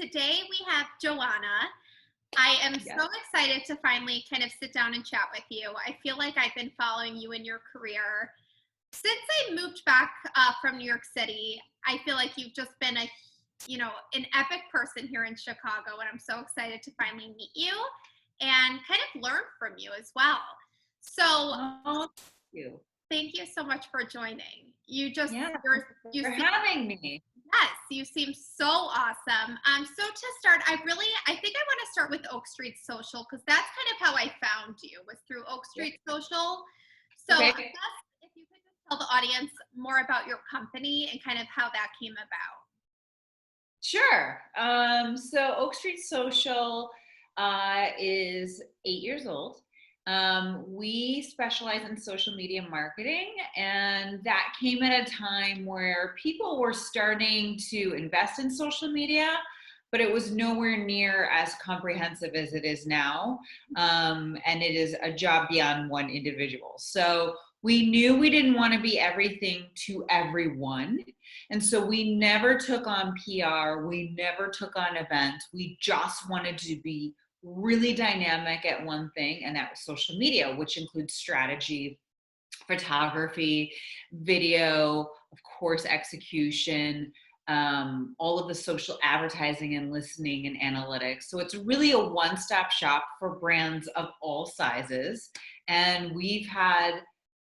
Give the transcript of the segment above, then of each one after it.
today we have Johanna. I am Yes. so excited to finally kind of sit down and chat with you. I feel like I've been following you in your career since I moved back from New York City. I feel like you've just been an epic person here in Chicago, and I'm so excited to finally meet you and kind of learn from you as well. So Oh, thank you. thank you so much for joining. You just Yeah, you for seem having me. Yes, you seem so awesome. So to start, I think I want to start with Oak Street Social because that's kind of how I found you was through Oak Yeah. Street Social. So I Okay. guess if you could just tell the audience more about your company and kind of how that came about. Sure. So Oak Street Social is 8 years old. We specialize in social media marketing, and that came at a time where people were starting to invest in social media, but it was nowhere near as comprehensive as it is now. And it is a job beyond one individual. So we knew we didn't want to be everything to everyone. And so we never took on PR, we never took on events. We just wanted to be really dynamic at one thing, and that was social media, which includes strategy, photography, video, of course, execution, all of the social advertising and listening and analytics. So it's really a one-stop shop for brands of all sizes. And we've had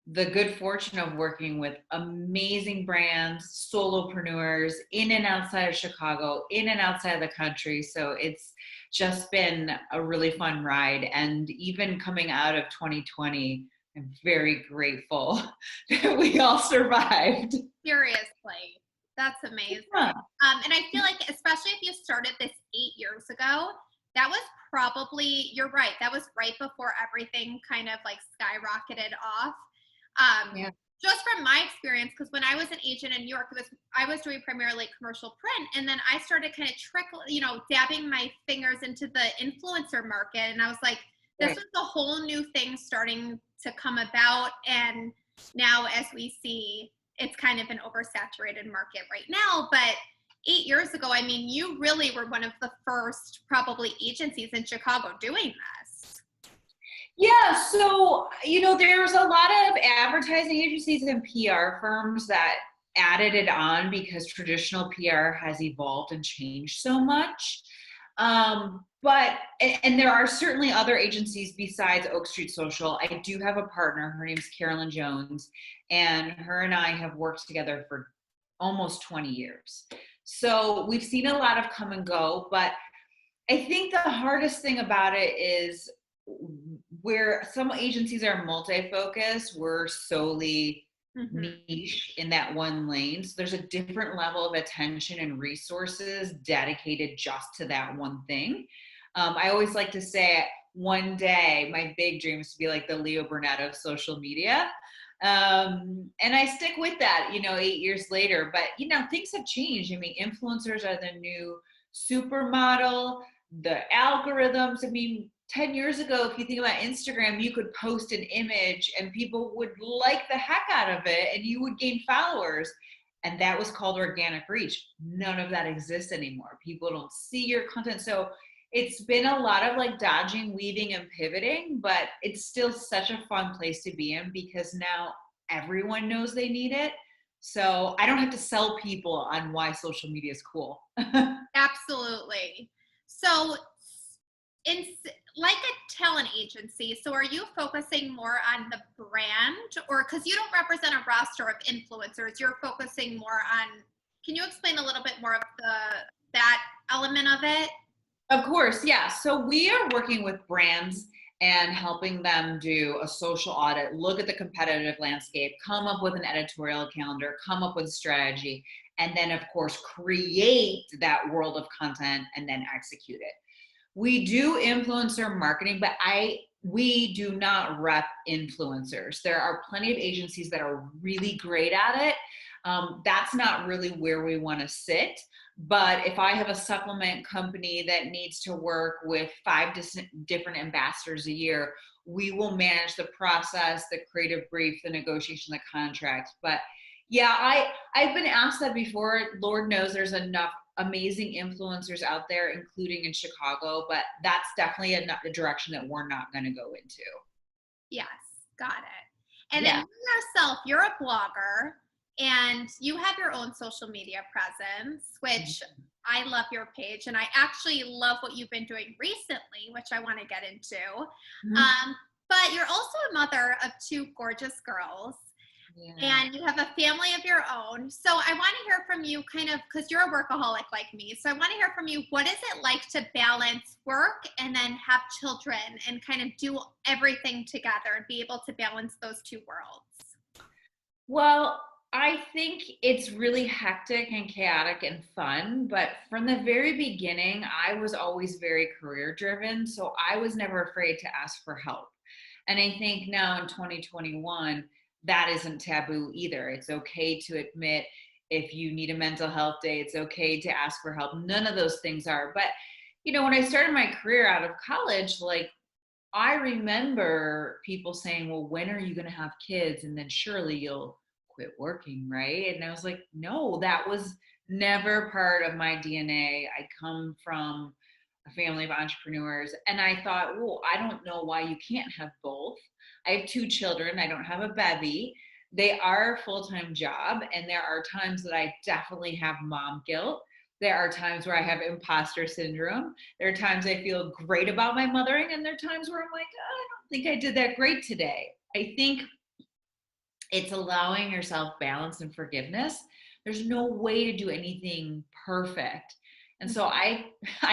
the good fortune of working with amazing brands, solopreneurs in and outside of Chicago, in and outside of the country. So it's just been a really fun ride. And even coming out of 2020, I'm very grateful that we all survived. Seriously, that's amazing. Yeah. And I feel like, especially if you started this 8 years ago, that was probably, you're right, that was right before everything kind of like skyrocketed off. Um, Yeah. just from my experience, because when I was an agent in New York, I was doing primarily commercial print, and then I started kind of dabbing my fingers into the influencer market, and I was like, this Right. was a whole new thing starting to come about, and now as we see, it's kind of an oversaturated market right now, but 8 years ago, I mean, you really were one of the first probably agencies in Chicago doing this. Yeah, so there's a lot of advertising agencies and PR firms that added it on because traditional PR has evolved and changed so much. But and there are certainly other agencies besides Oak Street Social. I do have a partner. Her name's Carolyn Jones, and her and I have worked together for almost 20 years. So we've seen a lot of come and go, but I think the hardest thing about it is where some agencies are multi-focused, we're solely Mm-hmm. niche in that one lane. So there's a different level of attention and resources dedicated just to that one thing. I always like to say one day my big dream is to be like the Leo Burnett of social media. And I stick with that, 8 years later. But, things have changed. I mean, influencers are the new supermodel, the algorithms. I mean, 10 years ago, if you think about Instagram, you could post an image and people would like the heck out of it and you would gain followers. And that was called organic reach. None of that exists anymore. People don't see your content. So it's been a lot of like dodging, weaving, and pivoting, but it's still such a fun place to be in because now everyone knows they need it. So I don't have to sell people on why social media is cool. Absolutely. So, in like a talent agency, so are you focusing more on the brand, or because you don't represent a roster of influencers, you're focusing more on? Can you explain a little bit more of that element of it? Of course, yeah. So we are working with brands and helping them do a social audit, look at the competitive landscape, come up with an editorial calendar, come up with strategy, and then, of course, create that world of content and then execute it. We do influencer marketing, but we do not rep influencers. There are plenty of agencies that are really great at it. That's not really where we want to sit. But if I have a supplement company that needs to work with five different ambassadors a year, we will manage the process, the creative brief, the negotiation, the contract. But Yeah, I've been asked that before. Lord knows there's enough amazing influencers out there, including in Chicago, but that's definitely a direction that we're not going to go into. Yes, got it. And then Yeah. you yourself, you're a blogger and you have your own social media presence, which I love your page. And I actually love what you've been doing recently, which I want to get into. Mhm. But you're also a mother of two gorgeous girls. Yeah. And you have a family of your own. So I want to hear from you kind of because you're a workaholic like me. So I want to hear from you, what is it like to balance work and then have children and kind of do everything together and be able to balance those two worlds? Well, I think it's really hectic and chaotic and fun, but from the very beginning, I was always very career driven. So I was never afraid to ask for help. And I think now in 2021, that isn't taboo either. It's okay to admit if you need a mental health day, it's okay to ask for help. None of those things are. But, when I started my career out of college, like I remember people saying, well, when are you going to have kids? And then surely you'll quit working, right? And I was like, no, that was never part of my DNA. I come from a family of entrepreneurs. And I thought, well, I don't know why you can't have both. I have two children, I don't have a bevy. They are a full time job. And there are times that I definitely have mom guilt. There are times where I have imposter syndrome. There are times I feel great about my mothering, and there are times where I'm like, oh, I don't think I did that great today. I think it's allowing yourself balance and forgiveness. There's no way to do anything perfect. And so I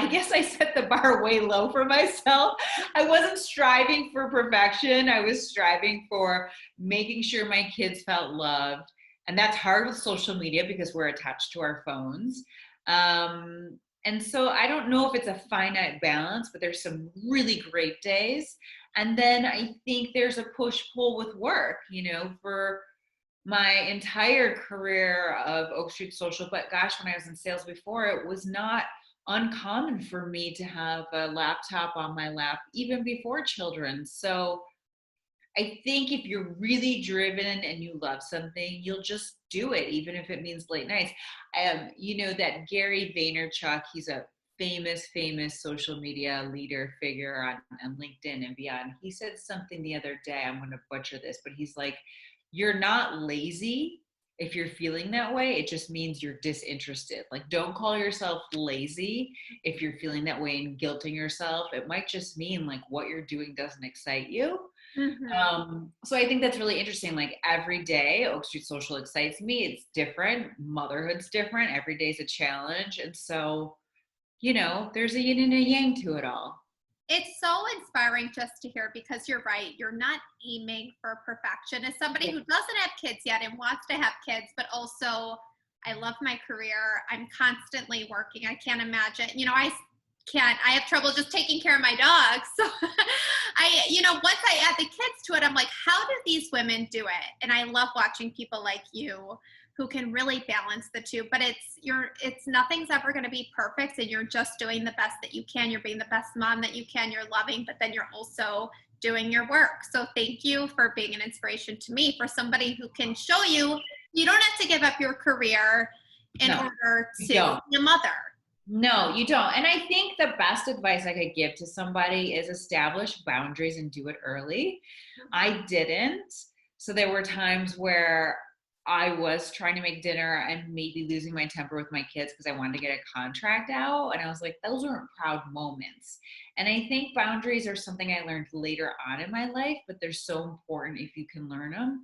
guess I set the bar way low for myself. I wasn't striving for perfection. I was striving for making sure my kids felt loved. And that's hard with social media because we're attached to our phones. And so I don't know if it's a finite balance, but there's some really great days. And then I think there's a push pull with work, for my entire career of Oak Street Social. But gosh, when I was in sales before, it was not uncommon for me to have a laptop on my lap, even before children. So I think if you're really driven and you love something, you'll just do it, even if it means late nights. That Gary Vaynerchuk, he's a famous social media leader figure on LinkedIn and beyond. He said something the other day, I'm going to butcher this, but he's like, you're not lazy if you're feeling that way. It just means you're disinterested. Like, don't call yourself lazy if you're feeling that way and guilting yourself. It might just mean like what you're doing doesn't excite you. Mm-hmm. So I think that's really interesting. Like every day, Oak Street Social excites me. It's different. Motherhood's different. Every day's a challenge. And so, there's a yin and a yang to it all. It's so inspiring just to hear because you're right. You're not aiming for perfection. As somebody Yeah. who doesn't have kids yet and wants to have kids, but also I love my career. I'm constantly working. I can't imagine. I have trouble just taking care of my dogs. So once I add the kids to it, I'm like, how do these women do it? And I love watching people like you who can really balance the two, but it's nothing's ever going to be perfect, and you're just doing the best that you can. You're being the best mom that you can. You're loving, but then you're also doing your work. So thank you for being an inspiration to me, for somebody who can show you don't have to give up your career in No, order you to don't. be a mother. No, you don't. And I think the best advice I could give to somebody is establish boundaries and do it early. I didn't. So there were times where I was trying to make dinner and maybe losing my temper with my kids because I wanted to get a contract out. And I was like, those aren't proud moments. And I think boundaries are something I learned later on in my life, but they're so important if you can learn them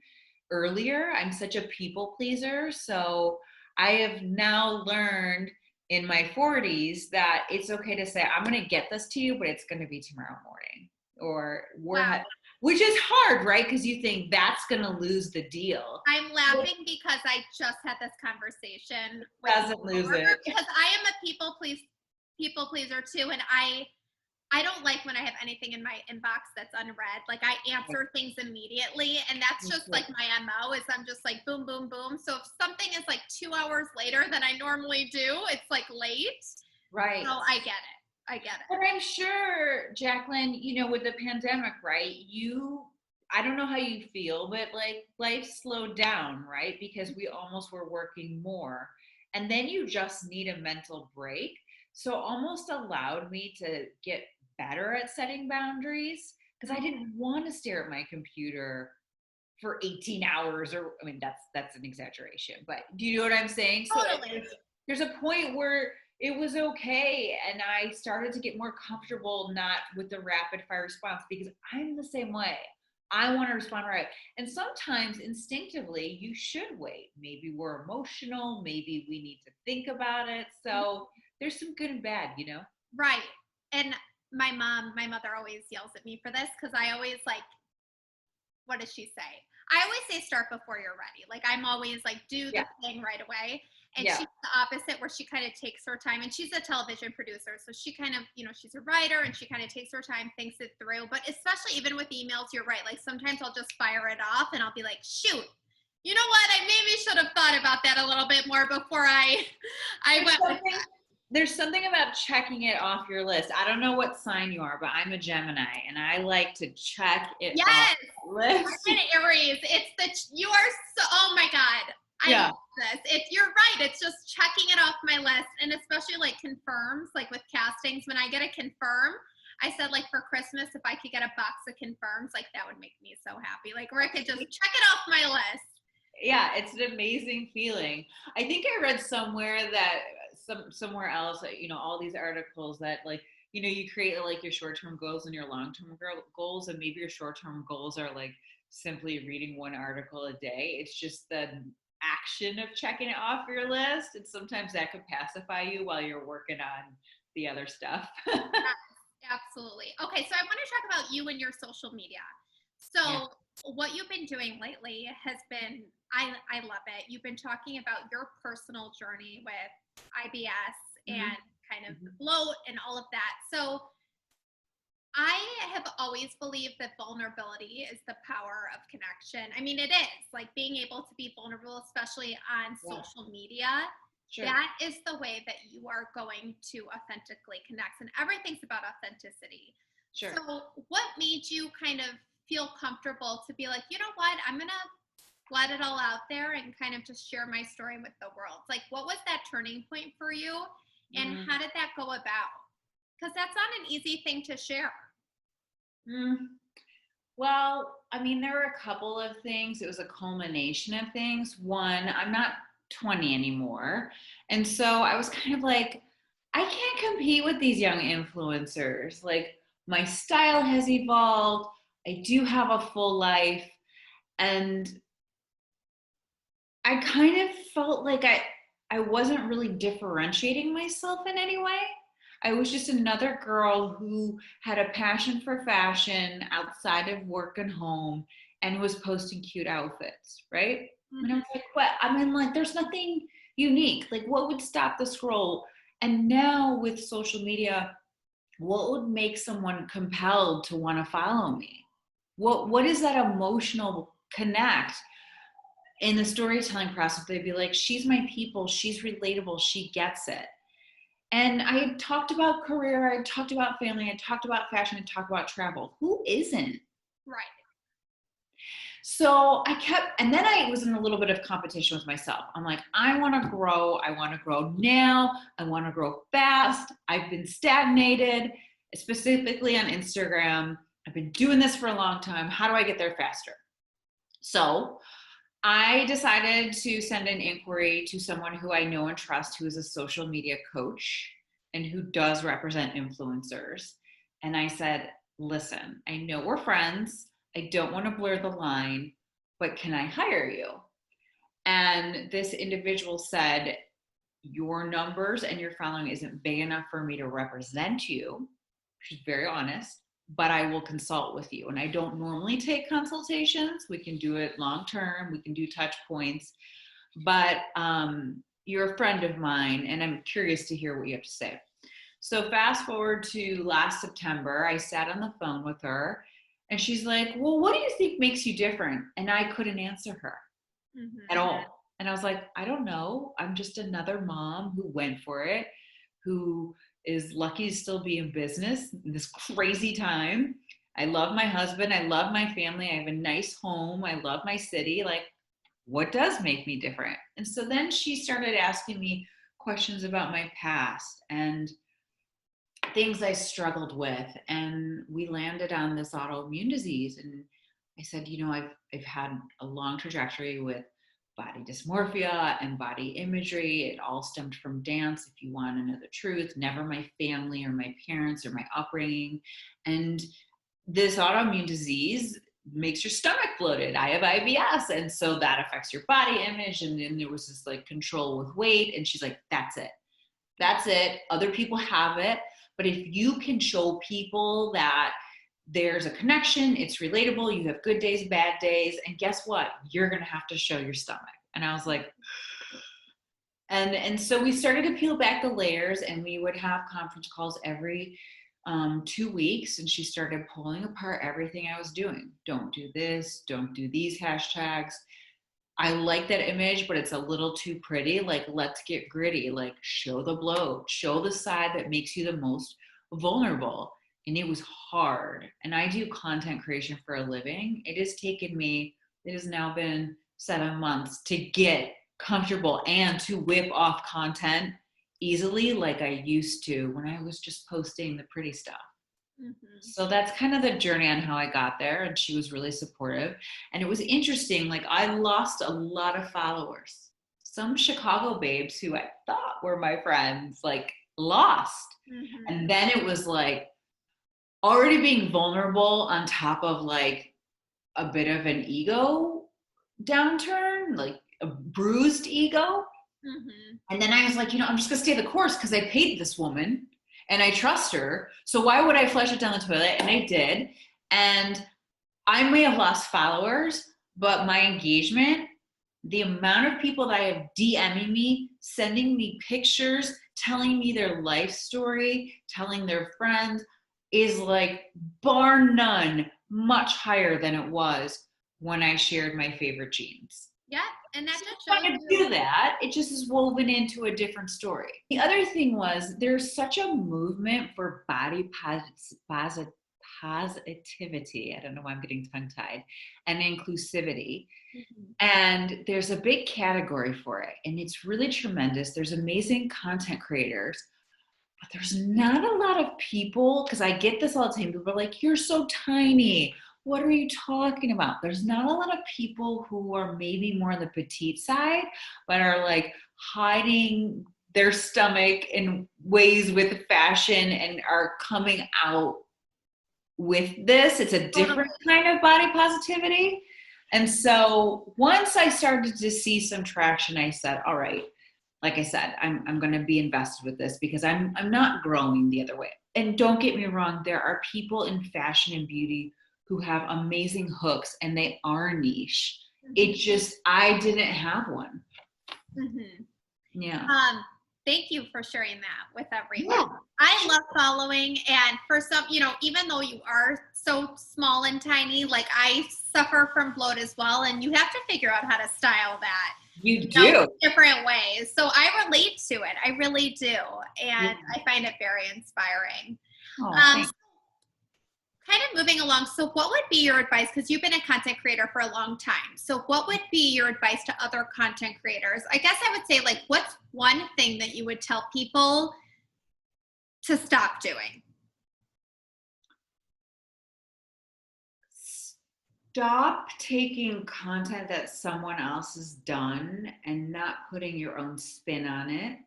earlier. I'm such a people pleaser. So I have now learned in my 40s that it's okay to say, I'm going to get this to you, but it's going to be tomorrow morning. Or Wow. which is hard, right? Because you think that's going to lose the deal. I'm laughing because I just had this conversation with a Doesn't lose coworker it. because I am a people pleaser too, and I don't like when I have anything in my inbox that's unread. Like I answer things immediately, and that's just like my MO is I'm just like boom, boom, boom. So if something is like 2 hours later than I normally do, it's like late. Right. So I get it. I get it. But I'm sure, Jaclyn, with the pandemic, right? I don't know how you feel, but like life slowed down, right? Because we almost were working more. And then you just need a mental break. So almost allowed me to get better at setting boundaries because I didn't want to stare at my computer for 18 hours, or I mean that's an exaggeration, but do you know what I'm saying? So Totally. there's a point where it was okay, and I started to get more comfortable not with the rapid fire response because I'm the same way. I want to respond right. And sometimes instinctively you should wait. Maybe we're emotional, maybe we need to think about it. So there's some good and bad, you know? Right. And my mother always yells at me for this because I always like, what does she say? I always say start before you're ready. Like I'm always like do the Yeah. thing right away. And Yeah. she's the opposite where she kind of takes her time and she's a television producer. So she kind of, she's a writer and she kind of takes her time, thinks it through. But especially even with emails, you're right. Like sometimes I'll just fire it off and I'll be like, shoot, you know what? I maybe should have thought about that a little bit more before I There's went with something, there's something about checking it off your list. I don't know what sign you are, but I'm a Gemini and I like to check it off yes, the list. I'm an Aries. You are so, oh my God. I Yeah. love this. You're right. It's just checking it off my list. And especially like confirms, like with castings, when I get a confirm, I said like for Christmas, if I could get a box of confirms, like that would make me so happy. Like where I could just check it off my list. Yeah, it's an amazing feeling. I think I read somewhere that somewhere else, all these articles that like, you create like your short-term goals and your long-term goals, and maybe your short-term goals are like simply reading one article a day. It's just the action of checking it off your list, and sometimes that could pacify you while you're working on the other stuff. Yes, absolutely. Okay, so I want to talk about you and your social media. So Yeah. what you've been doing lately has been, I love it. You've been talking about your personal journey with IBS Mm-hmm. and kind of the Mm-hmm. bloat and all of that. So I have always believed that vulnerability is the power of connection. I mean, it is like being able to be vulnerable, especially on Yeah. social media. Sure. That is the way that you are going to authentically connect. And everything's about authenticity. Sure. So, what made you kind of feel comfortable to be like, you know what, I'm going to let it all out there and kind of just share my story with the world? Like, what was that turning point for you? And Mm. how did that go about? Because that's not an easy thing to share. Mm. Well, I mean, there were a couple of things. It was a culmination of things. One, I'm not 20 anymore. And so I was kind of like, I can't compete with these young influencers. Like, my style has evolved. I do have a full life. And I kind of felt like I wasn't really differentiating myself in any way. I was just another girl who had a passion for fashion outside of work and home and was posting cute outfits, right? And I Mm-hmm. was like, what? I mean, like, there's nothing unique. Like, what would stop the scroll? And now with social media, what would make someone compelled to want to follow me? What is that emotional connect? In the storytelling process, they'd be like, she's my people, she's relatable, she gets it. And I had talked about career, I talked about family, I talked about fashion, I talked about travel. Who isn't? Right. So I kept, and then I was in a little bit of competition with myself. I'm like, I want to grow. I want to grow now. I want to grow fast. I've been stagnated, specifically on Instagram. I've been doing this for a long time. How do I get there faster? So I decided to send an inquiry to someone who I know and trust, who is a social media coach and who does represent influencers. And I said, listen, I know we're friends. I don't want to blur the line, but can I hire you? And this individual said, your numbers and your following isn't big enough for me to represent you. She's very honest, but I will consult with you. And I don't normally take consultations. We can do it long term. We can do touch points, but you're a friend of mine and I'm curious to hear what you have to say. So fast forward to last September, I sat on the phone with her and she's like, well, what do you think makes you different? And I couldn't answer her at Mm-hmm. all. And I was like, I don't know. I'm just another mom who went for it, who is lucky to still be in business in this crazy time. I love my husband. I love my family. I have a nice home. I love my city. Like, what does make me different? And so then she started asking me questions about my past and things I struggled with. And we landed on this autoimmune disease. And I said, I've had a long trajectory with body dysmorphia and body imagery. It all stemmed from dance. If you want to know the truth, never my family or my parents or my upbringing. And this autoimmune disease makes your stomach bloated. I have IBS. And so that affects your body image. And then there was this like control with weight. And she's like, that's it. That's it. Other people have it. But if you can show people that there's a connection, it's relatable, you have good days, bad days, and guess what? You're going to have to show your stomach. And I was like, and so we started to peel back the layers, and we would have conference calls every 2 weeks. And she started pulling apart everything I was doing. Don't do this. Don't do these hashtags. I like that image, but it's a little too pretty. Like, let's get gritty. Like, show the bloat, show the side that makes you the most vulnerable. And it was hard. And I do content creation for a living. It has now been 7 months to get comfortable and to whip off content easily like I used to when I was just posting the pretty stuff. Mm-hmm. So that's kind of the journey on how I got there. And she was really supportive. And it was interesting. Like, I lost a lot of followers. Some Chicago babes who I thought were my friends, like, lost. Mm-hmm. And then it was like already being vulnerable on top of like a bit of an ego downturn, like a bruised ego. Mm-hmm. And then I was like, I'm just going to stay the course because I paid this woman. And I trust her. So why would I flush it down the toilet? And I did. And I may have lost followers, but my engagement, the amount of people that I have DMing me, sending me pictures, telling me their life story, telling their friends, is like bar none much higher than it was when I shared my favorite jeans. Yeah, and that just shows you. Do that. It just is woven into a different story. The other thing was there's such a movement for body positivity. I don't know why I'm getting tongue-tied, and inclusivity. Mm-hmm. And there's a big category for it, and it's really tremendous. There's amazing content creators, but there's not a lot of people, because I get this all the time. People are like, you're so tiny. What are you talking about? There's not a lot of people who are maybe more on the petite side, but are like hiding their stomach in ways with fashion and are coming out with this. It's a different kind of body positivity. And so once I started to see some traction, I said, all right, like I said, I'm going to be invested with this because I'm not growing the other way. And don't get me wrong, there are people in fashion and beauty who have amazing hooks and they are niche. Mm-hmm. It just, I didn't have one. Mm-hmm. Yeah. Thank you for sharing that with everyone. Yeah. I love following, and for some, even though you are so small and tiny, like I suffer from bloat as well, and you have to figure out how to style that. You do. Different ways. So I relate to it. I really do. And I find it very inspiring. Oh, kind of moving along. So what would be your advice? Because you've been a content creator for a long time. So what would be your advice to other content creators? I guess I would say, like, what's one thing that you would tell people to stop doing? Stop taking content that someone else has done and not putting your own spin on it.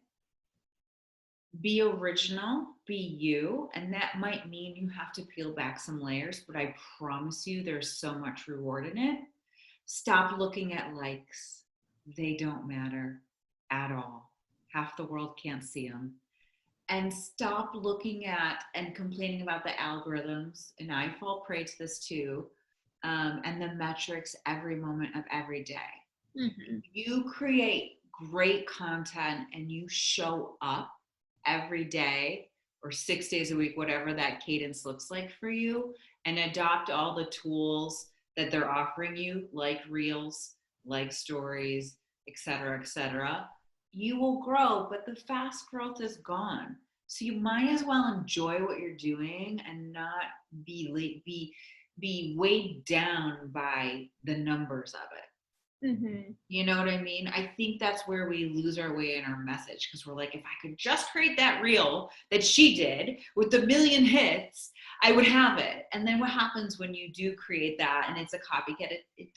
Be original, be you, and that might mean you have to peel back some layers, but I promise you there's so much reward in it. Stop looking at likes. They don't matter at all. Half the world can't see them. And stop looking at and complaining about the algorithms, and I fall prey to this too, and the metrics every moment of every day. Mm-hmm. You create great content and you show up every day or 6 days a week, whatever that cadence looks like for you, and adopt all the tools that they're offering you, like reels, like stories, et cetera, you will grow, but the fast growth is gone. So you might as well enjoy what you're doing and not be weighed down by the numbers of it. Mm-hmm. You know what I mean? I think that's where we lose our way in our message, because we're like, if I could just create that reel that she did with the million hits, I would have it. And then what happens when you do create that and it's a copycat? It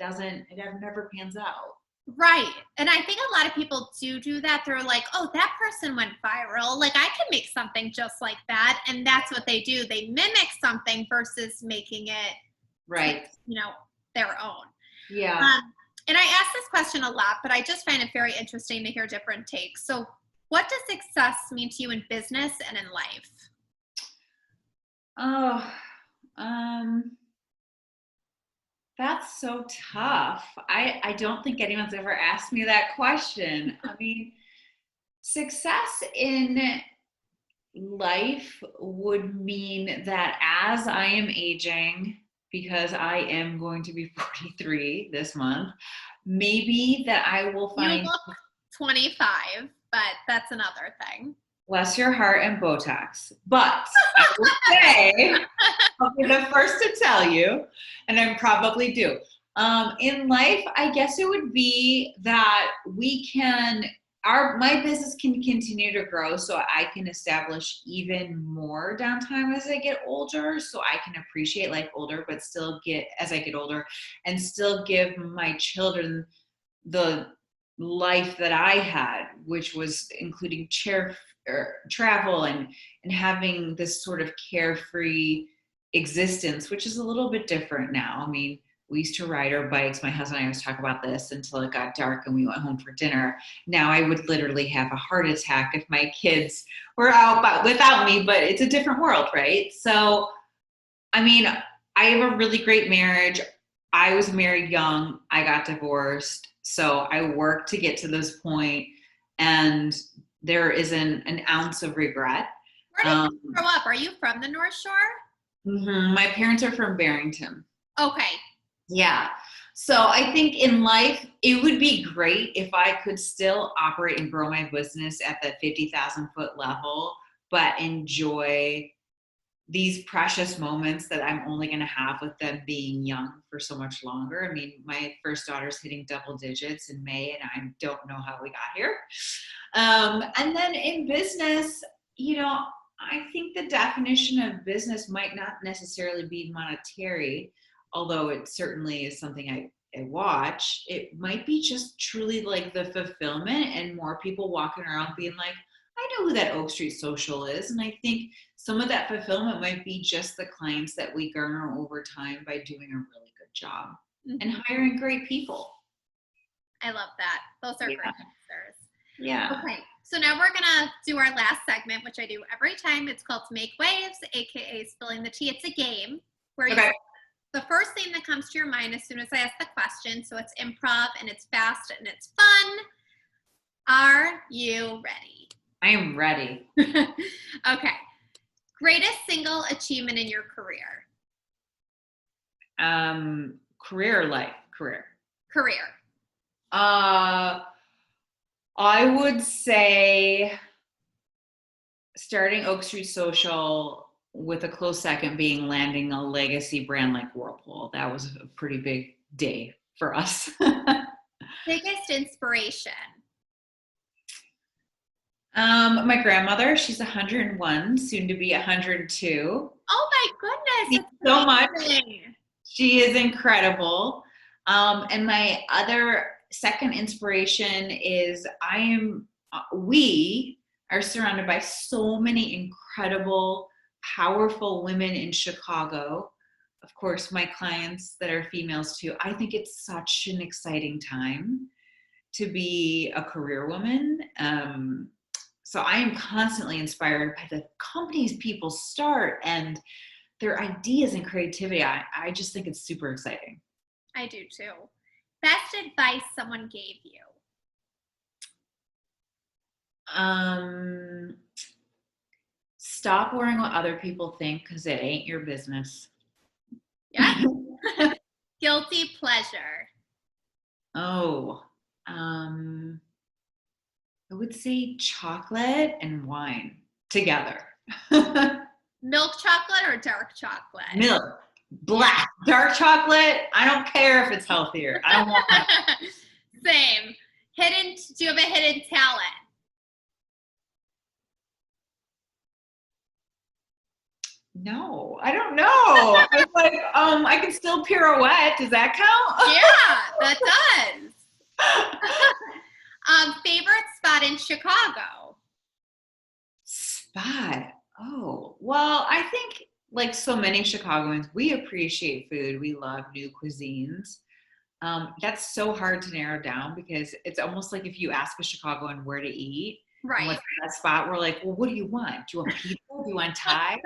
never pans out. Right. And I think a lot of people do that. They're like, oh, that person went viral. Like, I can make something just like that. And that's what they do. They mimic something versus making it, Right. their own. Yeah. And I ask this question a lot, but I just find it very interesting to hear different takes. So what does success mean to you in business and in life? Oh, that's so tough. I don't think anyone's ever asked me that question. I mean, success in life would mean that as I am aging, because I am going to be 43 this month, maybe that I will find. You look 25, but that's another thing. Bless your heart and Botox. But I will say, I'll be the first to tell you, and I probably do. In life, I guess it would be that my business can continue to grow, so I can establish even more downtime as I get older, so I can appreciate life older, but as I get older, and still give my children the life that I had, which was including travel and having this sort of carefree existence, which is a little bit different now. I mean, we used to ride our bikes. My husband and I always talk about this until it got dark and we went home for dinner. Now I would literally have a heart attack if my kids were out without me, but it's a different world, right? So, I mean, I have a really great marriage. I was married young. I got divorced. So I worked to get to this point, and there isn't an ounce of regret. Where did you grow up? Are you from the North Shore? Mm-hmm. My parents are from Barrington. Okay. Yeah. So I think in life, it would be great if I could still operate and grow my business at that 50,000 foot level, but enjoy these precious moments that I'm only going to have with them being young for so much longer. I mean, my first daughter's hitting double digits in May, and I don't know how we got here. And then in business, I think the definition of business might not necessarily be monetary, although it certainly is something I watch. It might be just truly like the fulfillment and more people walking around being like, I know who that Oak Street Social is. And I think some of that fulfillment might be just the clients that we garner over time by doing a really good job and hiring great people. I love that. Those are great answers. Yeah. Okay. So now we're going to do our last segment, which I do every time. It's called Make Waves, aka Spilling the Tea. It's a game where you say the first thing that comes to your mind as soon as I ask the question. So it's improv and it's fast and it's fun. Are you ready? I am ready. Okay. Greatest single achievement in your career? Career or life? Career. I would say starting Oak Street Social, with a close second being landing a legacy brand like Whirlpool. That was a pretty big day for us. Biggest inspiration? My grandmother, she's 101, soon to be 102. Oh my goodness. Thank you so much. She is incredible. And my other second inspiration is we are surrounded by so many incredible, powerful women in Chicago. Of course, my clients that are females too. I think it's such an exciting time to be a career woman. So I am constantly inspired by the companies people start and their ideas and creativity. I just think it's super exciting. I do too. Best advice someone gave you? Stop worrying what other people think, because it ain't your business. Yeah. Guilty pleasure? Oh, I would say chocolate and wine. together. Milk chocolate or dark chocolate? Milk. Black. Dark chocolate, I don't care if it's healthier. I don't want it. Same. Do you have a hidden talent? No, I don't know. I was like, I can still pirouette. Does that count? Yeah, that does. Favorite spot in Chicago? Spot. Oh, well, I think like so many Chicagoans, we appreciate food. We love new cuisines. That's so hard to narrow down because it's almost like if you ask a Chicagoan where to eat, Right. what's that spot, we're like, well, what do you want? Do you want pizza? Do you want Thai?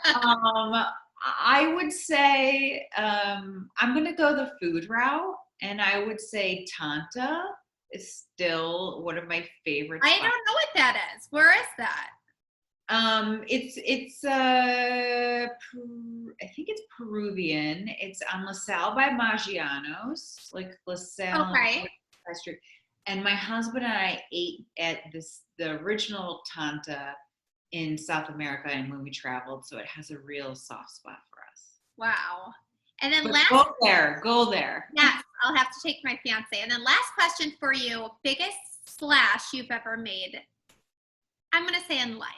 I would say I'm gonna go the food route, and I would say Tanta is still one of my favorite spots. I don't know what that is. Where is that? It's I think it's Peruvian. It's on LaSalle by Maggiano's, like LaSalle. Okay. Street. And my husband and I ate at the original Tanta in South America, and when we traveled, so it has a real soft spot for us. Wow. And then Go there. Yes, I'll have to take my fiance. And then last question for you: biggest splash you've ever made? I'm gonna say in life.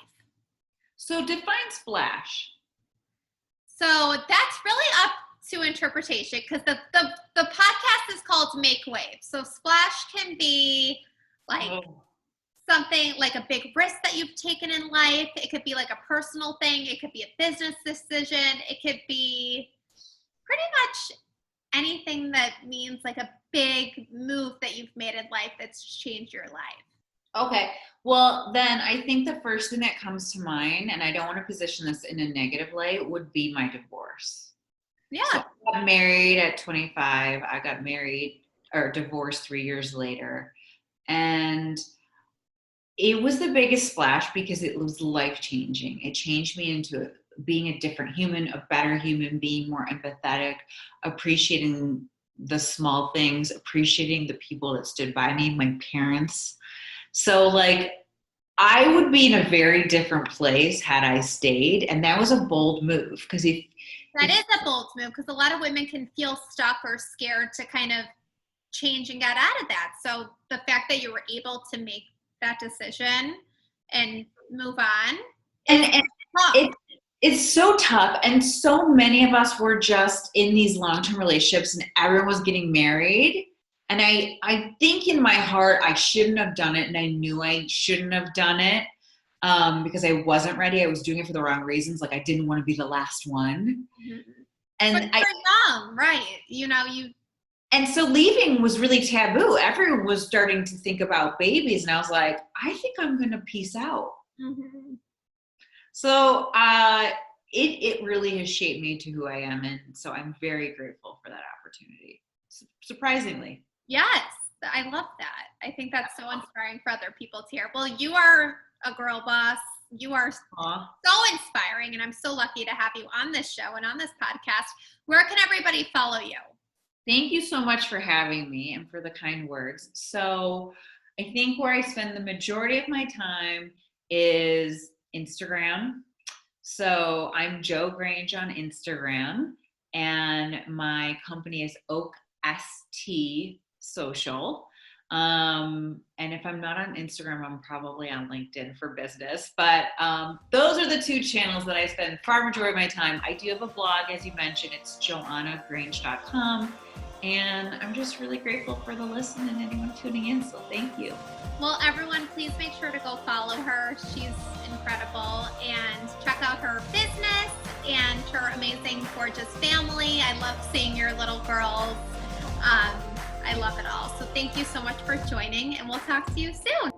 So define splash. So that's really up to interpretation because the podcast is called Make Waves. So splash can be like something like a big risk that you've taken in life. It could be like a personal thing. It could be a business decision. It could be pretty much anything that means like a big move that you've made in life that's changed your life. Okay. Well, then I think the first thing that comes to mind, and I don't want to position this in a negative light, would be my divorce. Yeah. So I got married at 25. I got married or divorced 3 years later. And it was the biggest splash because it was life-changing. It changed me into being a different human, a better human being, more empathetic, appreciating the small things, appreciating the people that stood by me, my parents. So like I would be in a very different place had I stayed. And that was a bold move because that is a bold move because a lot of women can feel stuck or scared to kind of change and get out of that. So the fact that you were able to make that decision and move on. And it's so tough. And so many of us were just in these long-term relationships and everyone was getting married. And I think in my heart, I shouldn't have done it. And I knew I shouldn't have done it because I wasn't ready. I was doing it for the wrong reasons. Like I didn't want to be the last one. Mm-hmm. And but you're young, right? And so leaving was really taboo. Everyone was starting to think about babies. And I was like, I think I'm going to peace out. Mm-hmm. So it really has shaped me to who I am. And so I'm very grateful for that opportunity, surprisingly. Yes, I love that. I think that's so inspiring for other people to hear. Well, you are a girl boss. You are so inspiring, and I'm so lucky to have you on this show and on this podcast. Where can everybody follow you? Thank you so much for having me and for the kind words. So I think where I spend the majority of my time is Instagram. So I'm Jo Grange on Instagram, and my company is Oak ST Social. And if I'm not on Instagram, I'm probably on LinkedIn for business. But those are the two channels that I spend far majority of my time. I do have a blog, as you mentioned. It's johannagrange.com. And I'm just really grateful for the listen and anyone tuning in. So thank you. Well, everyone, please make sure to go follow her. She's incredible. And check out her business and her amazing, gorgeous family. I love seeing your little girls. I love it all. So thank you so much for joining, and we'll talk to you soon.